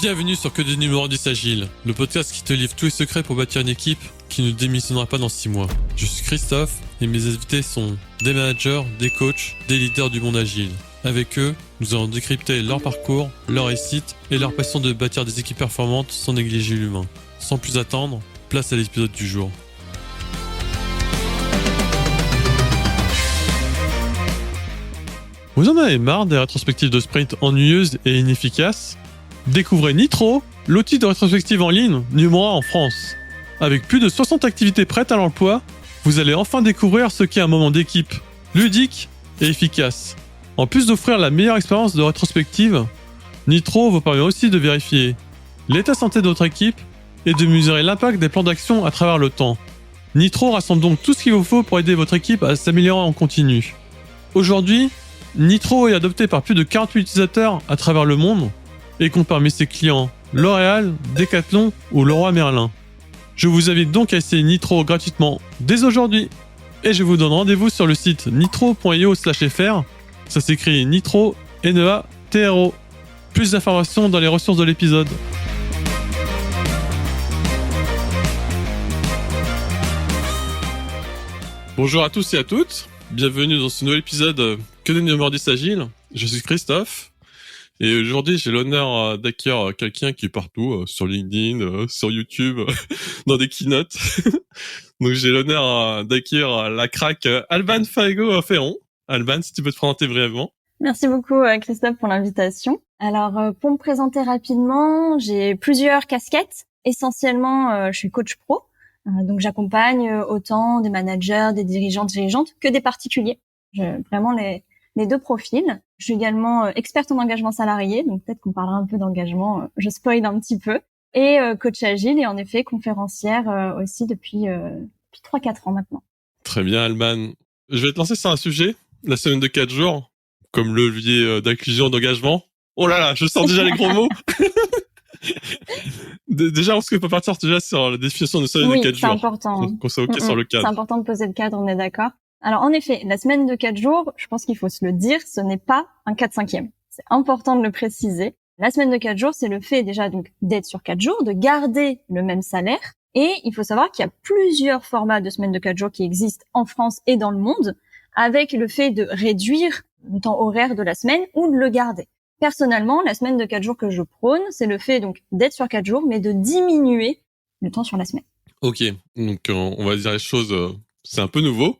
Bienvenue sur Que des numéros 10 Agile, le podcast qui te livre tous les secrets pour bâtir une équipe qui ne démissionnera pas dans 6 mois. Je suis Christophe et mes invités sont des managers, des coachs, des leaders du monde agile. Avec eux, nous allons décrypter leur parcours, leur réussite et leur passion de bâtir des équipes performantes sans négliger l'humain. Sans plus attendre, place à l'épisode du jour. Vous en avez marre des rétrospectives de sprint ennuyeuses et inefficaces ? Découvrez Nitro, l'outil de rétrospective en ligne numéro 1 en France. Avec plus de 60 activités prêtes à l'emploi, vous allez enfin découvrir ce qu'est un moment d'équipe, ludique et efficace. En plus d'offrir la meilleure expérience de rétrospective, Nitro vous permet aussi de vérifier l'état santé de votre équipe et de mesurer l'impact des plans d'action à travers le temps. Nitro rassemble donc tout ce qu'il vous faut pour aider votre équipe à s'améliorer en continu. Aujourd'hui, Nitro est adopté par plus de 48 utilisateurs à travers le monde et compte parmi ses clients L'Oréal, Decathlon ou Leroy Merlin. Je vous invite donc à essayer Nitro gratuitement dès aujourd'hui. Et je vous donne rendez-vous sur le site nitro.io/fr. Ça s'écrit Nitro, N-E-A-T-R-O. Plus d'informations dans les ressources de l'épisode. Bonjour à tous et à toutes. Bienvenue dans ce nouvel épisode Que des numéros 10 Agile. Je suis Christophe. Et aujourd'hui, j'ai l'honneur d'accueillir quelqu'un qui est partout, sur LinkedIn, sur YouTube, dans des keynotes. Donc j'ai l'honneur d'accueillir la crack Alban Faego-Ferron. Alban, si tu peux te présenter brièvement. Merci beaucoup Christophe pour l'invitation. Alors pour me présenter rapidement, j'ai plusieurs casquettes. Essentiellement, je suis coach pro. Donc j'accompagne autant des managers, des dirigeantes que des particuliers. J'ai vraiment les deux profils. Je suis également experte en engagement salarié, donc peut-être qu'on parlera un peu d'engagement, je spoil un petit peu. Et coach agile et en effet conférencière aussi depuis 3-4 ans maintenant. Très bien Alban. Je vais te lancer sur un sujet, la semaine de 4 jours, comme levier d'inclusion, d'engagement. Oh là là, je sens déjà les gros mots. Déjà, est-ce qu'on peut partir déjà sur la définition de semaine de 4 jours ? Oui, c'est important. Qu'on soit OK sur le cadre. C'est important de poser le cadre, on est d'accord. Alors, en effet, la semaine de 4 jours, je pense qu'il faut se le dire, ce n'est pas un 4/5e. C'est important de le préciser. La semaine de 4 jours, c'est le fait déjà donc d'être sur 4 jours, de garder le même salaire. Et il faut savoir qu'il y a plusieurs formats de semaine de 4 jours qui existent en France et dans le monde, avec le fait de réduire le temps horaire de la semaine ou de le garder. Personnellement, la semaine de 4 jours que je prône, c'est le fait donc d'être sur 4 jours, mais de diminuer le temps sur la semaine. Ok, donc on va dire les choses, c'est un peu nouveau,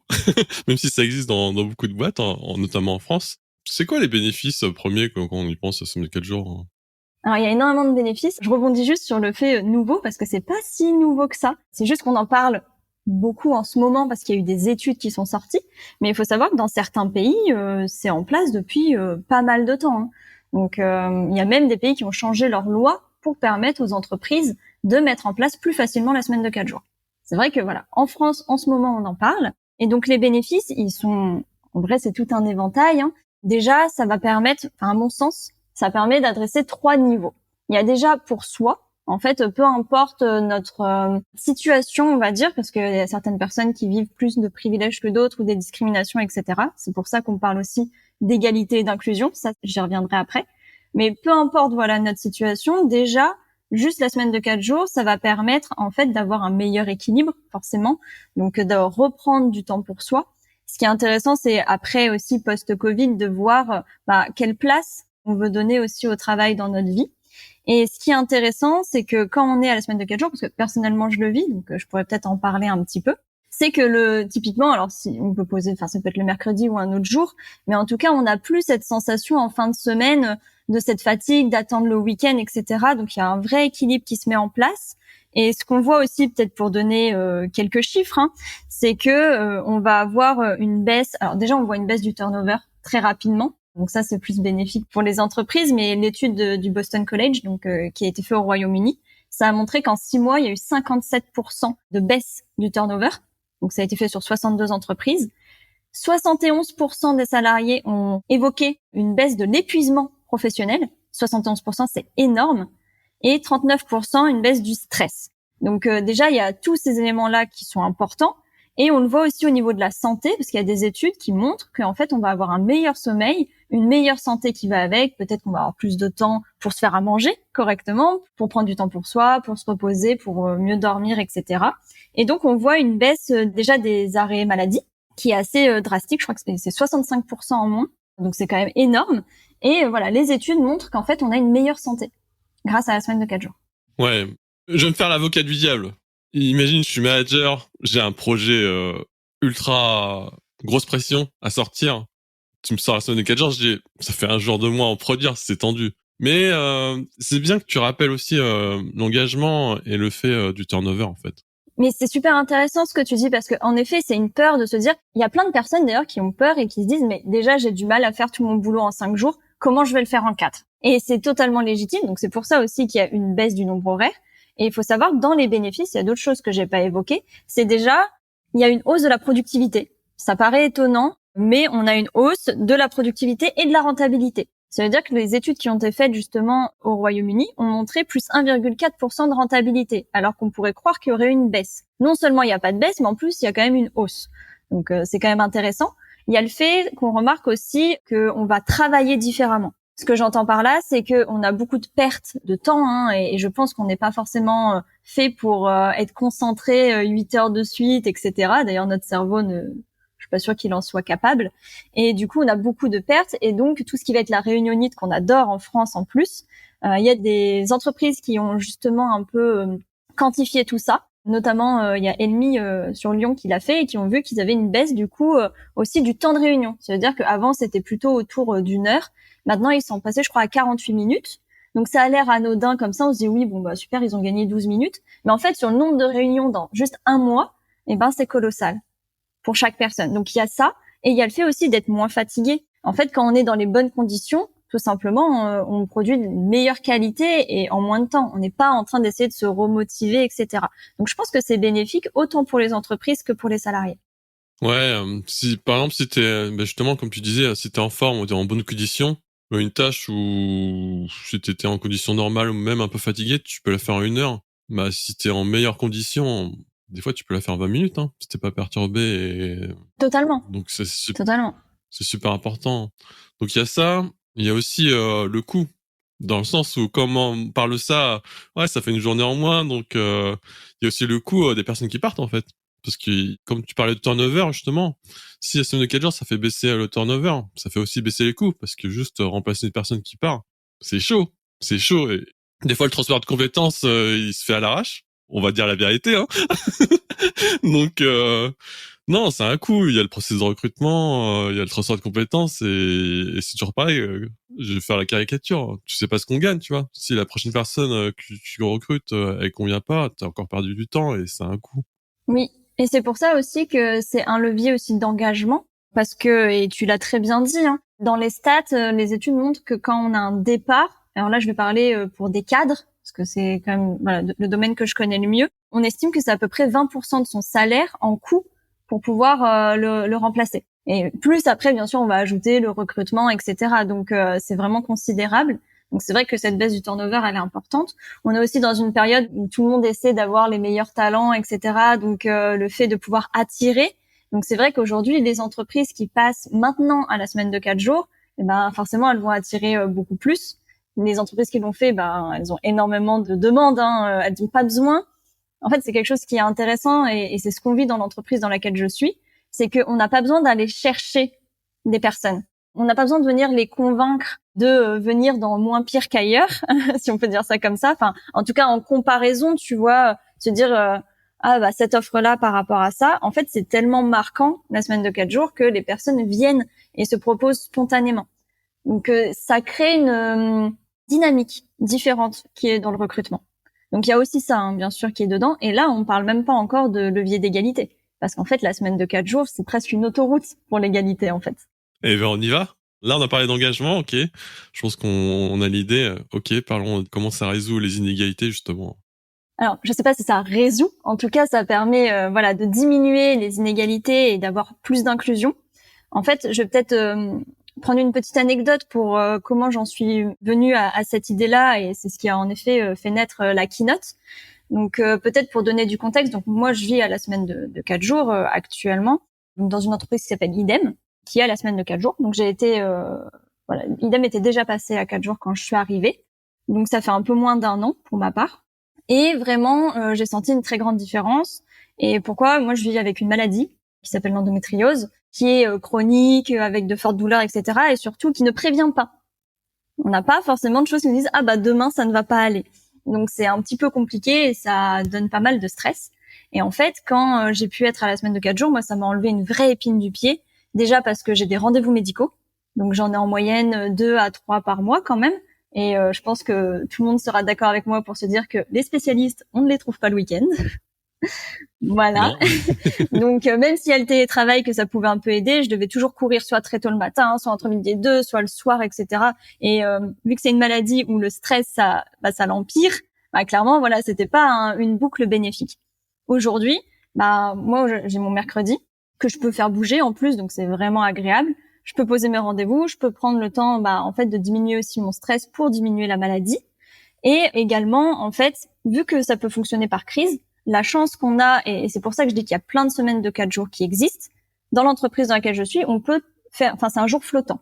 même si ça existe dans beaucoup de boîtes, notamment en France. C'est quoi les bénéfices premiers quand on y pense à semaine de 4 jours ? Alors, il y a énormément de bénéfices. Je rebondis juste sur le fait nouveau, parce que c'est pas si nouveau que ça. C'est juste qu'on en parle beaucoup en ce moment parce qu'il y a eu des études qui sont sorties. Mais il faut savoir que dans certains pays, c'est en place depuis pas mal de temps. Donc, il y a même des pays qui ont changé leurs lois pour permettre aux entreprises de mettre en place plus facilement la semaine de 4 jours. C'est vrai que voilà, en France, en ce moment, on en parle. Et donc, les bénéfices, ils sont, en vrai, c'est tout un éventail. Déjà, ça va permettre, à mon sens, ça permet d'adresser 3 niveaux. Il y a déjà pour soi, en fait, peu importe notre situation, on va dire, parce qu'il y a certaines personnes qui vivent plus de privilèges que d'autres ou des discriminations, etc. C'est pour ça qu'on parle aussi d'égalité et d'inclusion. Ça, j'y reviendrai après. Mais peu importe, voilà, notre situation, déjà, juste la semaine de 4 jours, ça va permettre, en fait, d'avoir un meilleur équilibre, forcément. Donc, de reprendre du temps pour soi. Ce qui est intéressant, c'est après aussi, post-Covid, de voir quelle place on veut donner aussi au travail dans notre vie. Et ce qui est intéressant, c'est que quand on est à la semaine de 4 jours, parce que personnellement je le vis, donc je pourrais peut-être en parler un petit peu, c'est que typiquement, alors si on peut poser, ça peut être le mercredi ou un autre jour, mais en tout cas on n'a plus cette sensation en fin de semaine de cette fatigue, d'attendre le week-end, etc. Donc il y a un vrai équilibre qui se met en place. Et ce qu'on voit aussi, peut-être pour donner quelques chiffres, c'est que on va avoir une baisse. Alors déjà on voit une baisse du turnover très rapidement. Donc ça, c'est plus bénéfique pour les entreprises, mais l'étude du Boston College, donc qui a été faite au Royaume-Uni, ça a montré qu'en 6 mois, il y a eu 57% de baisse du turnover. Donc ça a été fait sur 62 entreprises. 71% des salariés ont évoqué une baisse de l'épuisement professionnel. 71%, c'est énorme. Et 39%, une baisse du stress. Donc déjà, il y a tous ces éléments-là qui sont importants. Et on le voit aussi au niveau de la santé, parce qu'il y a des études qui montrent qu'en fait, on va avoir un meilleur sommeil, une meilleure santé qui va avec. Peut-être qu'on va avoir plus de temps pour se faire à manger correctement, pour prendre du temps pour soi, pour se reposer, pour mieux dormir, etc. Et donc, on voit une baisse déjà des arrêts maladie qui est assez drastique. Je crois que c'est 65% en moins. Donc, c'est quand même énorme. Et voilà, les études montrent qu'en fait, on a une meilleure santé grâce à la semaine de 4 jours. Ouais, je vais me faire l'avocat du diable. Imagine, je suis manager, j'ai un projet ultra grosse pression à sortir. Tu me sors la semaine de 4 jours, je dis, ça fait un jour de mois en produire, c'est tendu. Mais c'est bien que tu rappelles aussi l'engagement et le fait du turnover, en fait. Mais c'est super intéressant ce que tu dis parce que en effet, c'est une peur de se dire, il y a plein de personnes d'ailleurs qui ont peur et qui se disent, mais déjà, j'ai du mal à faire tout mon boulot en 5 jours, comment je vais le faire en 4? Et c'est totalement légitime, donc c'est pour ça aussi qu'il y a une baisse du nombre horaire. Et il faut savoir que dans les bénéfices, il y a d'autres choses que j'ai pas évoquées. C'est déjà, il y a une hausse de la productivité. Ça paraît étonnant, mais on a une hausse de la productivité et de la rentabilité. Ça veut dire que les études qui ont été faites justement au Royaume-Uni ont montré plus 1,4% de rentabilité, alors qu'on pourrait croire qu'il y aurait une baisse. Non seulement il n'y a pas de baisse, mais en plus il y a quand même une hausse. Donc c'est quand même intéressant. Il y a le fait qu'on remarque aussi qu'on va travailler différemment. Ce que j'entends par là, c'est qu'on a beaucoup de pertes de temps, hein, et je pense qu'on n'est pas forcément fait pour être concentré 8 heures de suite, etc. D'ailleurs, notre cerveau je suis pas sûre qu'il en soit capable. Et du coup, on a beaucoup de pertes. Et donc, tout ce qui va être la réunionnite qu'on adore en France en plus, il y a des entreprises qui ont justement un peu quantifié tout ça. Notamment, il y a Elmi sur Lyon qui l'a fait et qui ont vu qu'ils avaient une baisse du coup aussi du temps de réunion. Ça veut dire qu'avant, c'était plutôt autour d'une heure. Maintenant, ils sont passés, je crois, à 48 minutes. Donc, ça a l'air anodin comme ça. On se dit, oui, bon, bah super, ils ont gagné 12 minutes. Mais en fait, sur le nombre de réunions dans juste un mois, eh ben, c'est colossal pour chaque personne. Donc il y a ça, et il y a le fait aussi d'être moins fatigué. En fait, quand on est dans les bonnes conditions, tout simplement, on produit de meilleure qualité et en moins de temps. On n'est pas en train d'essayer de se remotiver, etc. Donc je pense que c'est bénéfique autant pour les entreprises que pour les salariés. Ouais, si par exemple, si t'es, justement, comme tu disais, si t'es en forme ou t'es en bonne condition, une tâche où si t'étais en condition normale ou même un peu fatigué, tu peux la faire en 1 heure. Bah, si t'es en meilleure condition, des fois, tu peux la faire en 20 minutes, hein, si t'es pas perturbé et Totalement, donc totalement. c'est super important. Donc il y a ça, il y a aussi le coût, dans le sens où comment on parle de ça, ouais, ça fait une journée en moins, donc il y a aussi le coût des personnes qui partent en fait. Parce que comme tu parlais de turnover justement, si la semaine de 4 jours ça fait baisser le turnover, ça fait aussi baisser les coûts parce que juste remplacer une personne qui part, c'est chaud et des fois le transfert de compétences il se fait à l'arrache. On va dire la vérité, hein. Donc non, c'est un coût. Il y a le processus de recrutement, il y a le transfert de compétences et c'est toujours pareil. Je vais faire la caricature. Tu sais pas ce qu'on gagne, tu vois. Si la prochaine personne que tu recrutes, elle convient pas, t'as encore perdu du temps et c'est un coût. Oui, et c'est pour ça aussi que c'est un levier aussi d'engagement, parce que, et tu l'as très bien dit, hein, dans les stats, les études montrent que quand on a un départ, alors là je vais parler pour des cadres, parce que c'est quand même voilà, le domaine que je connais le mieux, on estime que c'est à peu près 20% de son salaire en coût pour pouvoir le remplacer. Et plus après, bien sûr, on va ajouter le recrutement, etc. Donc c'est vraiment considérable. Donc c'est vrai que cette baisse du turnover, elle est importante. On est aussi dans une période où tout le monde essaie d'avoir les meilleurs talents, etc. Donc le fait de pouvoir attirer. Donc c'est vrai qu'aujourd'hui, les entreprises qui passent maintenant à la semaine de 4 jours, eh ben forcément, elles vont attirer beaucoup plus. Les entreprises qui l'ont fait, ben elles ont énormément de demandes. Hein, elles n'ont pas besoin. En fait, c'est quelque chose qui est intéressant et c'est ce qu'on vit dans l'entreprise dans laquelle je suis. C'est qu'on n'a pas besoin d'aller chercher des personnes. On n'a pas besoin de venir les convaincre de venir dans moins pire qu'ailleurs, si on peut dire ça comme ça. Enfin, en tout cas, en comparaison, tu vois, se dire ah bah cette offre-là par rapport à ça, en fait, c'est tellement marquant la semaine de 4 jours que les personnes viennent et se proposent spontanément. Donc ça crée une dynamique différente qui est dans le recrutement. Donc il y a aussi ça, hein, bien sûr, qui est dedans. Et là, on parle même pas encore de levier d'égalité, parce qu'en fait, la semaine de 4 jours, c'est presque une autoroute pour l'égalité, en fait. Et ben on y va. Là, on a parlé d'engagement, ok. Je pense qu'on a l'idée. Ok, parlons de comment ça résout les inégalités justement. Alors, je sais pas si ça résout. En tout cas, ça permet, voilà, de diminuer les inégalités et d'avoir plus d'inclusion. En fait, je vais peut-être prendre une petite anecdote pour comment j'en suis venue à cette idée-là, et c'est ce qui a en effet fait naître la keynote. Donc, peut-être pour donner du contexte. Donc, moi, je vis à la semaine de 4 jours actuellement, donc dans une entreprise qui s'appelle Idem, qui a la semaine de 4 jours. Donc, j'ai été Voilà, idem était déjà passé à 4 jours quand je suis arrivée. Donc ça fait un peu moins d'1 an pour ma part. Et vraiment, j'ai senti une très grande différence. Et pourquoi? Moi, je vis avec une maladie qui s'appelle l'endométriose, qui est chronique, avec de fortes douleurs, etc. Et surtout qui ne prévient pas. On n'a pas forcément de choses qui nous disent « Ah bah demain, ça ne va pas aller ». Donc c'est un petit peu compliqué et ça donne pas mal de stress. Et en fait, quand j'ai pu être à la semaine de 4 jours, moi, ça m'a enlevé une vraie épine du pied. Déjà parce que j'ai des rendez-vous médicaux. Donc j'en ai en moyenne 2 à 3 par mois quand même. Et je pense que tout le monde sera d'accord avec moi pour se dire que les spécialistes, on ne les trouve pas le week-end. Voilà. Donc même s'il y a le télétravail que ça pouvait un peu aider, je devais toujours courir soit très tôt le matin, soit entre midi et 2, soit le soir, etc. Et vu que c'est une maladie où le stress ça l'empire, bah clairement voilà, c'était pas une boucle bénéfique. Aujourd'hui, bah moi j'ai mon mercredi que je peux faire bouger en plus, donc c'est vraiment agréable. Je peux poser mes rendez-vous, je peux prendre le temps en fait de diminuer aussi mon stress pour diminuer la maladie. Et également en fait, vu que ça peut fonctionner par crise, la chance qu'on a, et c'est pour ça que je dis qu'il y a plein de semaines de 4 jours qui existent, dans l'entreprise dans laquelle je suis, on peut faire, c'est un jour flottant.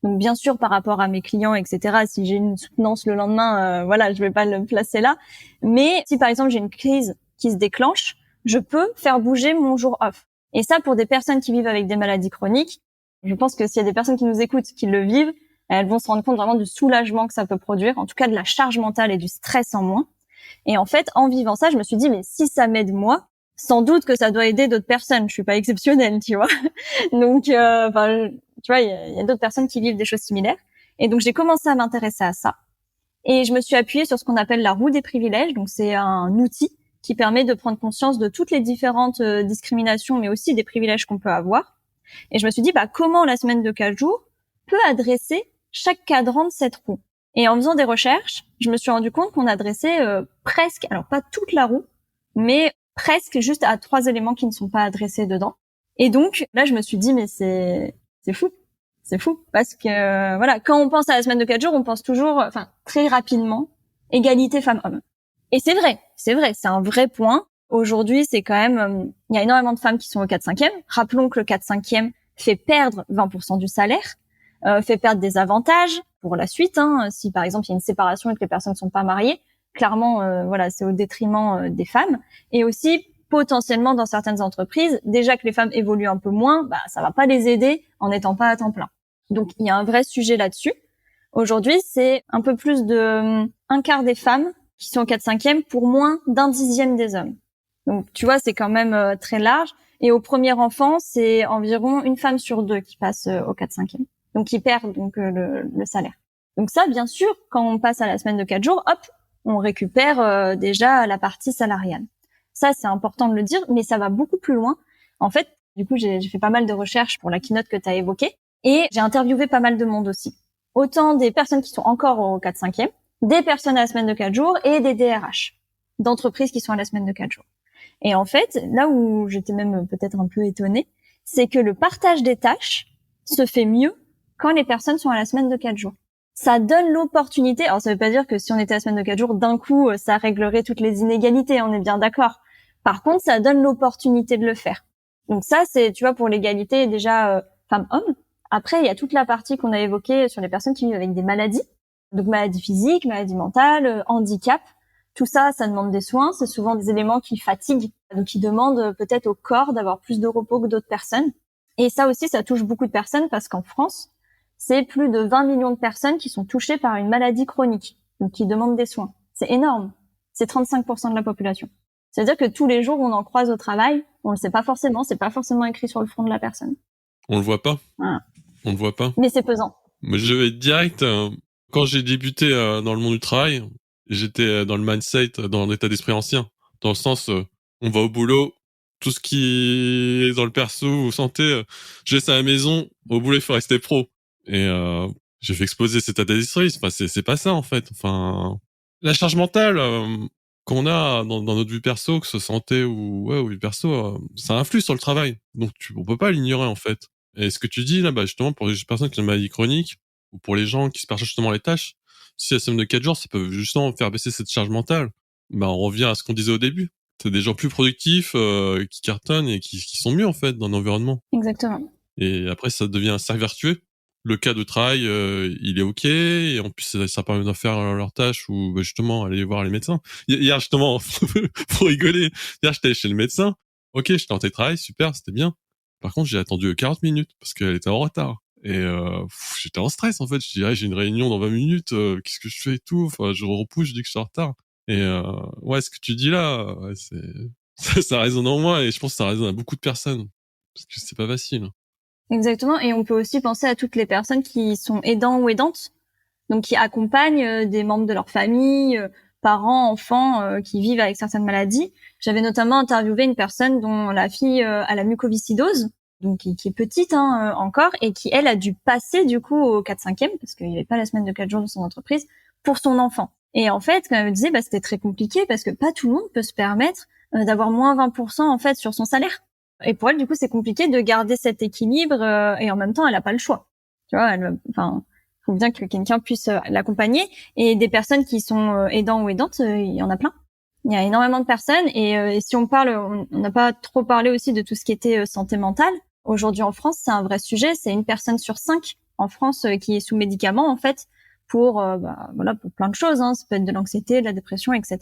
Donc bien sûr, par rapport à mes clients, etc., si j'ai une soutenance le lendemain, je vais pas le placer là. Mais si par exemple j'ai une crise qui se déclenche, je peux faire bouger mon jour off. Et ça, pour des personnes qui vivent avec des maladies chroniques, je pense que s'il y a des personnes qui nous écoutent, qui le vivent, elles vont se rendre compte vraiment du soulagement que ça peut produire, en tout cas de la charge mentale et du stress en moins. Et en fait, en vivant ça, je me suis dit, mais si ça m'aide moi, sans doute que ça doit aider d'autres personnes. Je suis pas exceptionnelle, tu vois. Donc, tu vois, il y a d'autres personnes qui vivent des choses similaires. Et donc, j'ai commencé à m'intéresser à ça. Et je me suis appuyée sur ce qu'on appelle la roue des privilèges. Donc, c'est un outil qui permet de prendre conscience de toutes les différentes discriminations, mais aussi des privilèges qu'on peut avoir. Et je me suis dit, comment la semaine de 4 jours peut adresser chaque cadran de cette roue. Et en faisant des recherches, je me suis rendu compte qu'on adressait presque, alors pas toute la roue, mais presque juste à 3 éléments qui ne sont pas adressés dedans. Et donc là, je me suis dit, mais c'est fou. C'est fou. Parce que voilà, quand on pense à la semaine de 4 jours, on pense toujours, très rapidement, égalité femmes-hommes. Et c'est vrai, c'est un vrai point. Aujourd'hui, c'est quand même, il y a énormément de femmes qui sont au 4/5e. Rappelons que le 4/5e fait perdre 20% du salaire, fait perdre des avantages pour la suite. Si par exemple il y a une séparation et que les personnes ne sont pas mariées, clairement, c'est au détriment des femmes. Et aussi potentiellement dans certaines entreprises, déjà que les femmes évoluent un peu moins, ça va pas les aider en n'étant pas à temps plein. Donc il y a un vrai sujet là-dessus. Aujourd'hui, c'est un peu plus de un quart des femmes qui sont au 4/5e pour moins d'1/10 des hommes. Donc tu vois, c'est quand même très large. Et au premier enfant, c'est environ 1 femme sur 2 qui passe au 4/5e. Donc qui perd le salaire. Donc ça, bien sûr, quand on passe à la semaine de 4 jours, hop, on récupère déjà la partie salariale. Ça, c'est important de le dire, mais ça va beaucoup plus loin. En fait, du coup, j'ai fait pas mal de recherches pour la keynote que tu as évoquée et j'ai interviewé pas mal de monde aussi. Autant des personnes qui sont encore au 4/5e, des personnes à la semaine de 4 jours et des DRH d'entreprises qui sont à la semaine de 4 jours. Et en fait, là où j'étais même peut-être un peu étonnée, c'est que le partage des tâches se fait mieux quand les personnes sont à la semaine de 4 jours. Ça donne l'opportunité, alors ça veut pas dire que si on était à la semaine de 4 jours, d'un coup, ça réglerait toutes les inégalités, on est bien d'accord. Par contre, ça donne l'opportunité de le faire. Donc ça, c'est, tu vois, pour l'égalité déjà femmes-hommes. Après, il y a toute la partie qu'on a évoquée sur les personnes qui vivent avec des maladies. Donc maladies physiques, maladies mentales, handicap. Tout ça, ça demande des soins. C'est souvent des éléments qui fatiguent, donc qui demandent peut-être au corps d'avoir plus de repos que d'autres personnes. Et ça aussi, ça touche beaucoup de personnes parce qu'en France, c'est plus de 20 millions de personnes qui sont touchées par une maladie chronique, donc qui demandent des soins. C'est énorme. C'est 35% de la population. C'est-à-dire que tous les jours, on en croise au travail, on le sait pas forcément, c'est pas forcément écrit sur le front de la personne. On le voit pas. Voilà. On le voit pas. Mais c'est pesant. Moi, je vais être direct. Quand j'ai débuté dans le monde du travail, j'étais dans le mindset, dans l'état d'esprit ancien. Dans le sens, on va au boulot, tout ce qui est dans le perso ou santé, je laisse à la maison, au boulot, il faut rester pro. Et j'ai fait exploser cet état d'esprit. Enfin, c'est pas ça, en fait. Enfin, la charge mentale qu'on a dans notre vie perso, que ce soit santé ou vie perso, ça influe sur le travail. Donc, on peut pas l'ignorer, en fait. Et ce que tu dis là, justement, pour les personnes qui ont une maladie chronique, ou pour les gens qui se partagent justement les tâches, si la semaine de 4 jours, ça peut justement faire baisser cette charge mentale. On revient à ce qu'on disait au début. C'est des gens plus productifs, qui cartonnent et qui sont mieux, en fait, dans l'environnement. Exactement. Et après, ça devient un cercle vertueux. le cas de travail, il est OK et en plus ça permet de faire leur tâche ou bah, justement aller voir les médecins. Hier justement, pour rigoler, hier j'étais allé chez le médecin. OK, j'étais en télétravail, super, c'était bien. Par contre, j'ai attendu 40 minutes parce qu'elle était en retard et j'étais en stress en fait. Je dirais j'ai une réunion dans 20 minutes, qu'est-ce que je fais et tout. Enfin, je repousse, je dis que je suis en retard et ouais, ce que tu dis là, ouais, c'est ça résonne en moi et je pense que ça résonne à beaucoup de personnes parce que c'est pas facile. Exactement. Et on peut aussi penser à toutes les personnes qui sont aidants ou aidantes, donc qui accompagnent des membres de leur famille, parents, enfants qui vivent avec certaines maladies. J'avais notamment interviewé une personne dont la fille a la mucoviscidose, donc qui est petite encore, et qui, elle, a dû passer du coup au 4/5e, parce qu'il n'y avait pas la semaine de 4 jours de son entreprise, pour son enfant. Et en fait, comme elle me disait, c'était très compliqué parce que pas tout le monde peut se permettre d'avoir moins 20% en fait sur son salaire. Et pour elle, du coup, c'est compliqué de garder cet équilibre et en même temps, elle a pas le choix. Tu vois, faut bien que quelqu'un puisse l'accompagner. Et des personnes qui sont aidants ou aidantes, il y en a plein. Il y a énormément de personnes. Et si on parle, on n'a pas trop parlé aussi de tout ce qui était santé mentale. Aujourd'hui en France, c'est un vrai sujet. C'est une personne sur 5 en France qui est sous médicaments en fait pour voilà, pour plein de choses. Ça peut être de l'anxiété, de la dépression, etc.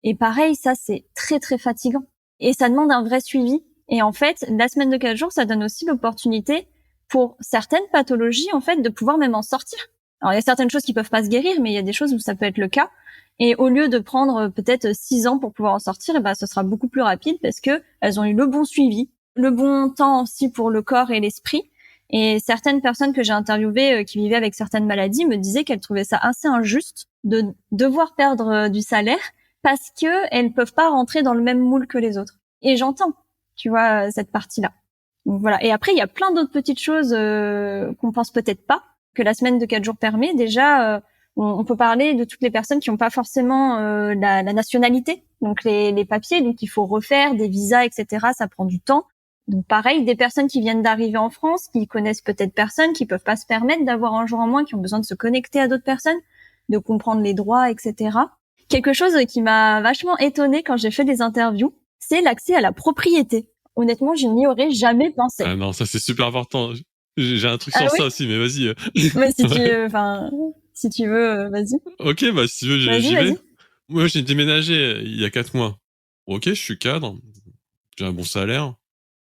Et pareil, ça c'est très très fatigant. Et ça demande un vrai suivi. Et en fait, la semaine de 4 jours, ça donne aussi l'opportunité pour certaines pathologies, en fait, de pouvoir même en sortir. Alors, il y a certaines choses qui peuvent pas se guérir, mais il y a des choses où ça peut être le cas. Et au lieu de prendre peut-être 6 ans pour pouvoir en sortir, ce sera beaucoup plus rapide parce que elles ont eu le bon suivi, le bon temps aussi pour le corps et l'esprit. Et certaines personnes que j'ai interviewées qui vivaient avec certaines maladies me disaient qu'elles trouvaient ça assez injuste de devoir perdre du salaire parce que elles peuvent pas rentrer dans le même moule que les autres. Et j'entends, tu vois, cette partie-là. Donc voilà. Et après, il y a plein d'autres petites choses qu'on pense peut-être pas que la semaine de 4 jours permet. Déjà, on peut parler de toutes les personnes qui n'ont pas forcément la nationalité, donc les papiers, donc il faut refaire des visas, etc. Ça prend du temps. Donc pareil, des personnes qui viennent d'arriver en France, qui connaissent peut-être personne, qui peuvent pas se permettre d'avoir un jour en moins, qui ont besoin de se connecter à d'autres personnes, de comprendre les droits, etc. Quelque chose qui m'a vachement étonnée quand j'ai fait des interviews, c'est l'accès à la propriété. Honnêtement, je n'y aurais jamais pensé. Ah non, ça c'est super important. J'ai un truc Ah sur oui? ça aussi, mais vas-y. Mais si tu veux, vas-y. Ok, bah si tu veux, j'y vais. Vas-y. Moi, j'ai déménagé il y a 4 mois. Ok, je suis cadre, j'ai un bon salaire,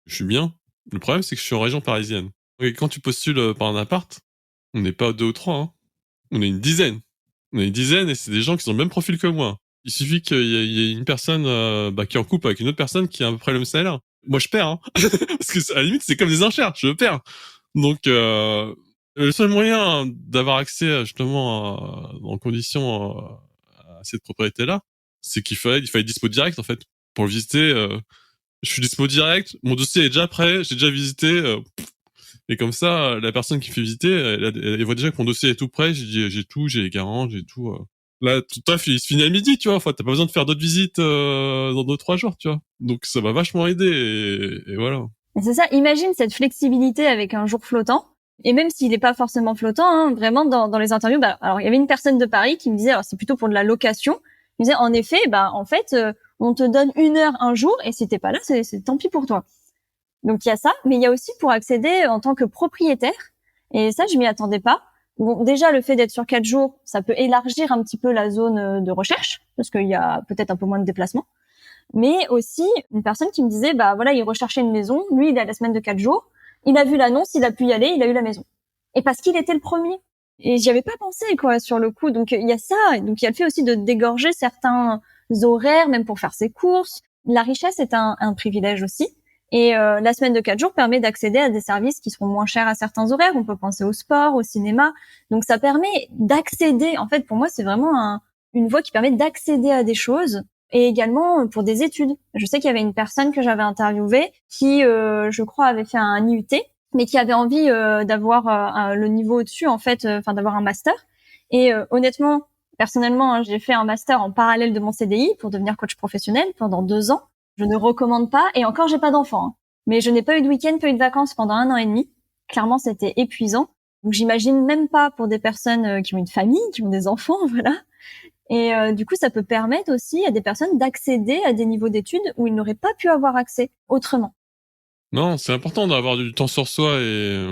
je suis bien. Le problème, c'est que je suis en région parisienne. Et quand tu postules par un appart, on n'est pas deux ou trois, hein. On est une dizaine. On est une dizaine et c'est des gens qui ont le même profil que moi. Il suffit qu'il y ait une personne qui est en couple avec une autre personne qui a à peu près le même salaire. Moi, je perds, hein. Parce que à la limite, c'est comme des enchères, je perds. Donc, le seul moyen d'avoir accès justement en condition à cette propriété-là, c'est qu'il fallait être dispo direct en fait pour le visiter. Je suis dispo direct, mon dossier est déjà prêt, j'ai déjà visité. Et comme ça, la personne qui fait visiter, elle voit déjà que mon dossier est tout prêt. J'ai tout, j'ai les garants, j'ai tout. Là, tout taf, il se finit à midi, tu vois. Enfin, t'as pas besoin de faire d'autres visites dans 2-3 jours, tu vois. Donc ça m'a vachement aidé et voilà. Et c'est ça, imagine cette flexibilité avec un jour flottant. Et même s'il n'est pas forcément flottant, vraiment dans les interviews, alors il y avait une personne de Paris qui me disait, alors c'est plutôt pour de la location. Il me disait, en effet, en fait, on te donne 1 heure un jour, et si t'es pas là, c'est tant pis pour toi. Donc il y a ça, mais il y a aussi pour accéder en tant que propriétaire. Et ça, je m'y attendais pas. Bon, déjà, le fait d'être sur 4 jours, ça peut élargir un petit peu la zone de recherche, parce qu'il y a peut-être un peu moins de déplacements. Mais aussi, une personne qui me disait, voilà, il recherchait une maison. Lui, il a la semaine de 4 jours. Il a vu l'annonce, il a pu y aller, il a eu la maison. Et parce qu'il était le premier. Et j'y avais pas pensé, quoi, sur le coup. Donc, il y a ça. Donc, il y a le fait aussi de dégorger certains horaires, même pour faire ses courses. La richesse est un privilège aussi. Et la semaine de 4 jours permet d'accéder à des services qui seront moins chers à certains horaires. On peut penser au sport, au cinéma. Donc, ça permet d'accéder. En fait, pour moi, c'est vraiment une voie qui permet d'accéder à des choses. Et également pour des études. Je sais qu'il y avait une personne que j'avais interviewée qui, je crois, avait fait un IUT, mais qui avait envie d'avoir le niveau au-dessus, en fait, d'avoir un master. Et honnêtement, personnellement, j'ai fait un master en parallèle de mon CDI pour devenir coach professionnel pendant 2 ans. Je ne recommande pas, et encore, j'ai pas d'enfant, hein. Mais je n'ai pas eu de week-end, pas eu de vacances pendant 1 an et demi. Clairement, c'était épuisant. Donc, j'imagine même pas pour des personnes qui ont une famille, qui ont des enfants, voilà. Et du coup, ça peut permettre aussi à des personnes d'accéder à des niveaux d'études où ils n'auraient pas pu avoir accès autrement. Non, c'est important d'avoir du temps sur soi et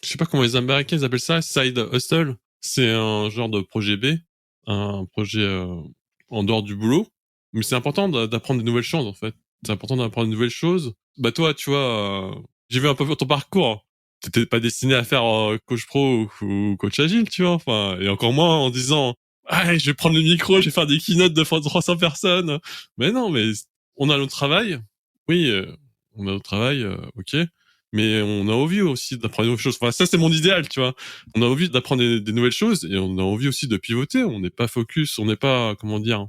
je sais pas comment les Américains ils appellent ça, side hustle. C'est un genre de projet B, un projet en dehors du boulot. Mais c'est important d'apprendre des nouvelles choses en fait. C'est important d'apprendre de nouvelles choses. Bah toi, tu vois, j'ai vu un peu ton parcours. T'étais pas destiné à faire coach pro ou coach agile, tu vois. Enfin, et encore moins en disant, ah, je vais prendre le micro, je vais faire des keynotes devant 300 personnes. Mais non, mais on a notre travail. Oui, on a notre travail, ok. Mais on a envie aussi d'apprendre de nouvelles choses. Enfin, ça, c'est mon idéal, tu vois. On a envie d'apprendre des nouvelles choses et on a envie aussi de pivoter. On n'est pas focus, on n'est pas, comment dire,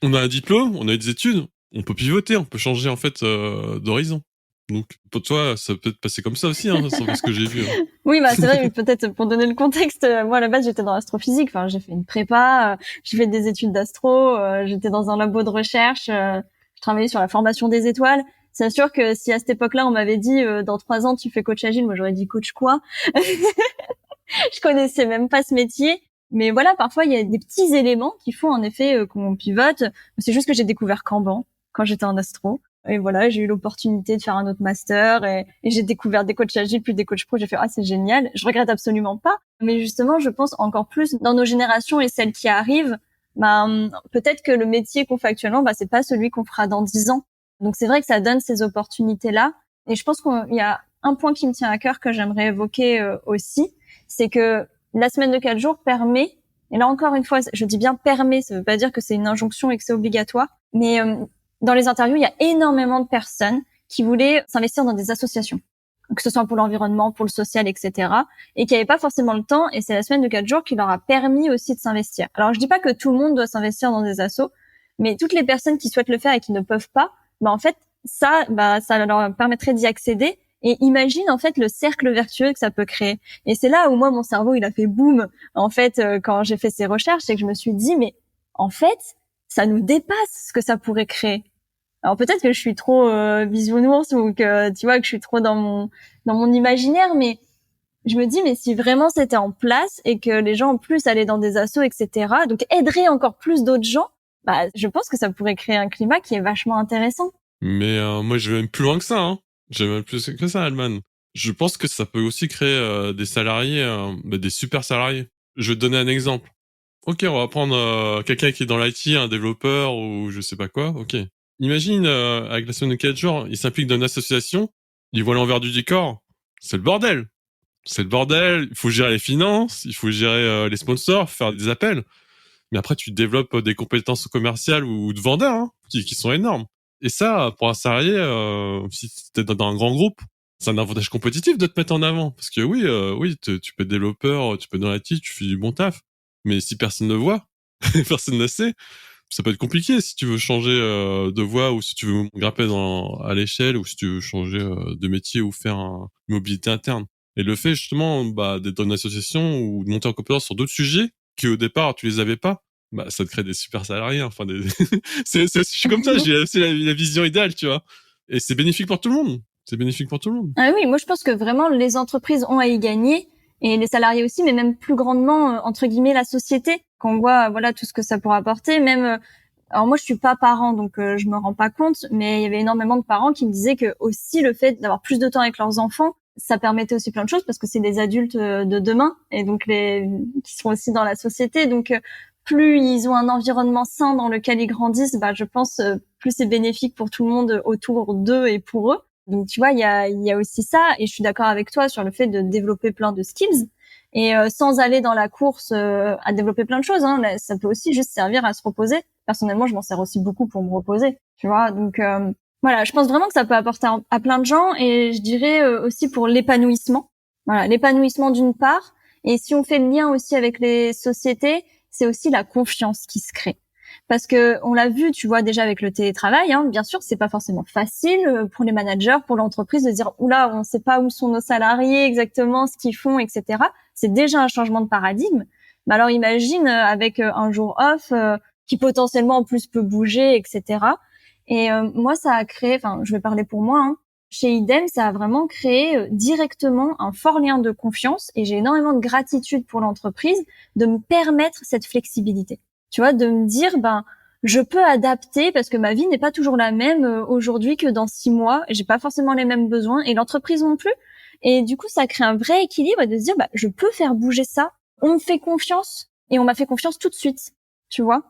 on a un diplôme, on a des études, on peut pivoter, on peut changer, en fait, d'horizon. Donc, pour toi, ça peut être passé comme ça aussi, hein, sans ce que j'ai vu. Hein. Oui, bah c'est vrai, mais peut-être pour donner le contexte, moi à la base j'étais dans l'astrophysique, enfin j'ai fait une prépa, j'ai fait des études d'astro, j'étais dans un labo de recherche, je travaillais sur la formation des étoiles. C'est sûr que si à cette époque-là on m'avait dit dans 3 ans tu fais coach agile, moi j'aurais dit coach quoi? Je connaissais même pas ce métier. Mais voilà, parfois il y a des petits éléments qui font en effet qu'on pivote. C'est juste que j'ai découvert Kanban quand j'étais en astro. Et voilà, j'ai eu l'opportunité de faire un autre master et j'ai découvert des coachs agiles puis des coachs pro. J'ai fait, ah, c'est génial. Je regrette absolument pas. Mais justement, je pense encore plus dans nos générations et celles qui arrivent, bah, peut-être que le métier qu'on fait actuellement, bah, c'est pas celui qu'on fera dans 10 ans. Donc c'est vrai que ça donne ces opportunités-là. Et je pense qu'il y a un point qui me tient à cœur que j'aimerais évoquer aussi, c'est que la semaine de 4 jours permet, et là encore une fois, je dis bien permet, ça veut pas dire que c'est une injonction et que c'est obligatoire, mais dans les interviews, il y a énormément de personnes qui voulaient s'investir dans des associations, que ce soit pour l'environnement, pour le social, etc., et qui n'avaient pas forcément le temps, et c'est la semaine de 4 jours qui leur a permis aussi de s'investir. Alors, je dis pas que tout le monde doit s'investir dans des assos, mais toutes les personnes qui souhaitent le faire et qui ne peuvent pas, bah, en fait, ça leur permettrait d'y accéder. Et imagine, en fait, le cercle vertueux que ça peut créer. Et c'est là où moi, mon cerveau, il a fait boum. En fait, quand j'ai fait ces recherches, c'est que je me suis dit, mais en fait, ça nous dépasse ce que ça pourrait créer. Alors peut-être que je suis trop bisounours ou que tu vois que je suis trop dans mon imaginaire, mais je me dis mais si vraiment c'était en place et que les gens en plus allaient dans des assos, etc., donc aideraient encore plus d'autres gens, bah je pense que ça pourrait créer un climat qui est vachement intéressant. Mais moi, je vais même plus loin que ça. Hein. Je vais même plus que ça, Alman. Je pense que ça peut aussi créer des salariés, des super salariés. Je vais te donner un exemple. Ok, on va prendre quelqu'un qui est dans l'IT, un développeur ou je sais pas quoi. Ok. Imagine, avec la semaine de 4 jours, il s'implique dans une association, il voit l'envers du décor. C'est le bordel. C'est le bordel. Il faut gérer les finances, il faut gérer les sponsors, faire des appels. Mais après, tu développes des compétences commerciales ou de vendeur hein, qui sont énormes. Et ça, pour un salarié, si t'es dans un grand groupe, c'est un avantage compétitif de te mettre en avant. Parce que oui, tu peux être développeur, tu peux être dans l'IT, tu fais du bon taf. Mais si personne ne voit, personne ne sait, ça peut être compliqué si tu veux changer de voie ou si tu veux grimper à l'échelle ou si tu veux changer de métier ou faire une mobilité interne. Et le fait justement d'être dans une association ou de monter en compétence sur d'autres sujets qui au départ tu les avais pas, bah ça te crée des super salariés. Enfin, je suis comme ça, j'ai aussi la vision idéale, tu vois. Et c'est bénéfique pour tout le monde. C'est bénéfique pour tout le monde. Ah oui, moi je pense que vraiment les entreprises ont à y gagner et les salariés aussi, mais même plus grandement entre guillemets la société. Quand on voit voilà tout ce que ça pourra apporter, même alors moi je suis pas parent donc je me rends pas compte, mais il y avait énormément de parents qui me disaient que aussi le fait d'avoir plus de temps avec leurs enfants, ça permettait aussi plein de choses parce que c'est des adultes de demain et donc qui seront aussi dans la société. Donc plus ils ont un environnement sain dans lequel ils grandissent, bah je pense plus c'est bénéfique pour tout le monde autour d'eux et pour eux. Donc tu vois, il y a aussi ça, et je suis d'accord avec toi sur le fait de développer plein de skills. Et sans aller dans la course à développer plein de choses, hein, ça peut aussi juste servir à se reposer. Personnellement, je m'en sers aussi beaucoup pour me reposer, tu vois. Donc voilà, je pense vraiment que ça peut apporter à plein de gens, et je dirais aussi pour l'épanouissement. Voilà, l'épanouissement d'une part, et si on fait le lien aussi avec les sociétés, c'est aussi la confiance qui se crée. Parce que on l'a vu, tu vois, déjà avec le télétravail, hein, bien sûr, c'est pas forcément facile pour les managers, pour l'entreprise de dire oula, on sait pas où sont nos salariés exactement, ce qu'ils font, etc. C'est déjà un changement de paradigme. Mais alors imagine avec un jour off qui potentiellement en plus peut bouger, etc. Et moi, ça a créé, enfin, je vais parler pour moi, hein, chez Idem, ça a vraiment créé directement un fort lien de confiance, et j'ai énormément de gratitude pour l'entreprise de me permettre cette flexibilité. Tu vois, de me dire, je peux adapter parce que ma vie n'est pas toujours la même aujourd'hui que dans 6 mois. J'ai pas forcément les mêmes besoins et l'entreprise non plus. Et du coup, ça crée un vrai équilibre de se dire, je peux faire bouger ça. On me fait confiance et on m'a fait confiance tout de suite, tu vois.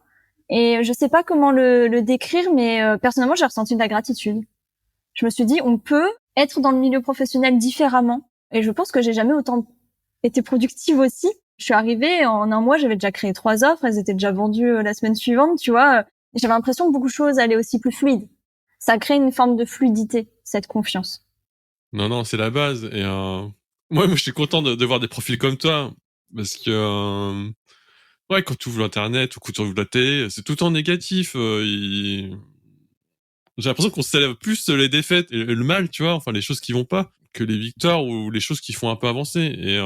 Et je sais pas comment le décrire, mais personnellement, j'ai ressenti de la gratitude. Je me suis dit, on peut être dans le milieu professionnel différemment. Et je pense que j'ai jamais autant été productive aussi. Je suis arrivée, en un mois, j'avais déjà créé 3 offres, elles étaient déjà vendues la semaine suivante, tu vois. J'avais l'impression que beaucoup de choses allaient aussi plus fluides. Ça crée une forme de fluidité, cette confiance. Non, c'est la base. Et moi, je suis content de voir des profils comme toi. Parce que, ouais, quand tu ouvres l'Internet ou quand tu ouvres la télé, c'est tout en négatif. J'ai l'impression qu'on célèbre plus les défaites et le mal, tu vois, enfin les choses qui vont pas, que les victoires ou les choses qui font un peu avancer. Et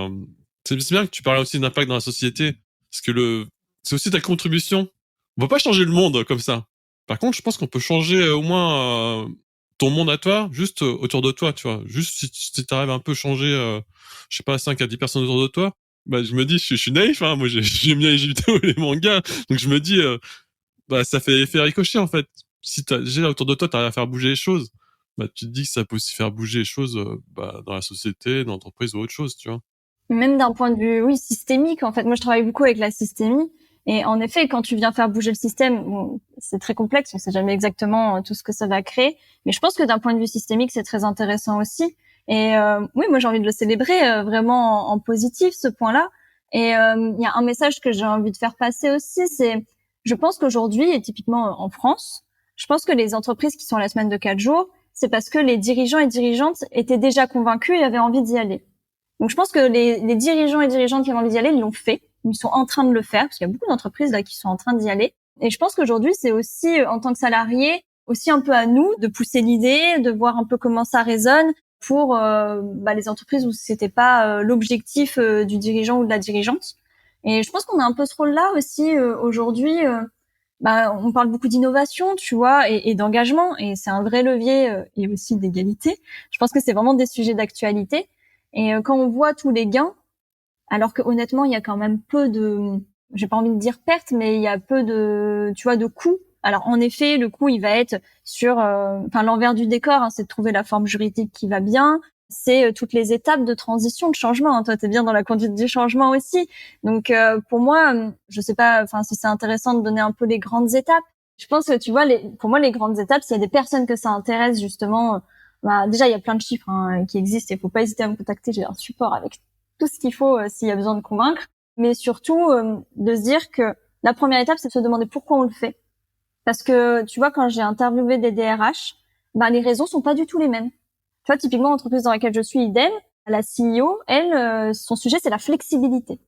c'est bien que tu parles aussi d'impact dans la société. Parce que c'est aussi ta contribution. On va pas changer le monde comme ça. Par contre, je pense qu'on peut changer au moins ton monde à toi, juste autour de toi, tu vois. Juste si t'arrives à un peu changer, je sais pas, 5 à 10 personnes autour de toi, je me dis, je suis naïf, hein, moi j'aime bien les jeux vidéo et les mangas, donc je me dis, ça fait effet ricochet en fait. Si déjà autour de toi, t'arrives à faire bouger les choses, tu te dis que ça peut aussi faire bouger les choses dans la société, dans l'entreprise ou autre chose, tu vois. Même d'un point de vue, oui, systémique, en fait. Moi, je travaille beaucoup avec la systémie. Et en effet, quand tu viens faire bouger le système, c'est très complexe, on sait jamais exactement tout ce que ça va créer. Mais je pense que d'un point de vue systémique, c'est très intéressant aussi. Et oui, moi, j'ai envie de le célébrer vraiment en positif, ce point-là. Et il y a un message que j'ai envie de faire passer aussi, c'est, je pense qu'aujourd'hui, et typiquement en France, je pense que les entreprises qui sont à la semaine de 4 jours, c'est parce que les dirigeants et dirigeantes étaient déjà convaincus et avaient envie d'y aller. Donc, je pense que les dirigeants et dirigeantes qui avaient envie d'y aller, ils l'ont fait. Ils sont en train de le faire, parce qu'il y a beaucoup d'entreprises là qui sont en train d'y aller. Et je pense qu'aujourd'hui, c'est aussi, en tant que salarié, aussi un peu à nous de pousser l'idée, de voir un peu comment ça résonne pour les entreprises où c'était pas l'objectif du dirigeant ou de la dirigeante. Et je pense qu'on a un peu ce rôle-là aussi aujourd'hui. On parle beaucoup d'innovation, tu vois, et d'engagement, et c'est un vrai levier et aussi d'égalité. Je pense que c'est vraiment des sujets d'actualité. Et quand on voit tous les gains, alors que honnêtement, il y a quand même peu de, j'ai pas envie de dire pertes, mais il y a peu de, tu vois, de coûts. Alors en effet, le coût, il va être sur, l'envers du décor, hein, c'est de trouver la forme juridique qui va bien. C'est toutes les étapes de transition, de changement. Hein. Toi, t'es bien dans la conduite du changement aussi. Donc pour moi, je sais pas, si c'est intéressant de donner un peu les grandes étapes. Je pense que tu vois, pour moi, les grandes étapes, s'il y a des personnes que ça intéresse justement, déjà il y a plein de chiffres qui existent. Il faut pas hésiter à me contacter. J'ai un support avec tout ce qu'il faut s'il y a besoin de convaincre, mais surtout de se dire que la première étape, c'est de se demander pourquoi on le fait. Parce que tu vois, quand j'ai interviewé des DRH, les raisons sont pas du tout les mêmes. Tu vois, typiquement, l'entreprise dans laquelle je suis, idem, la CEO, elle, son sujet, c'est la flexibilité.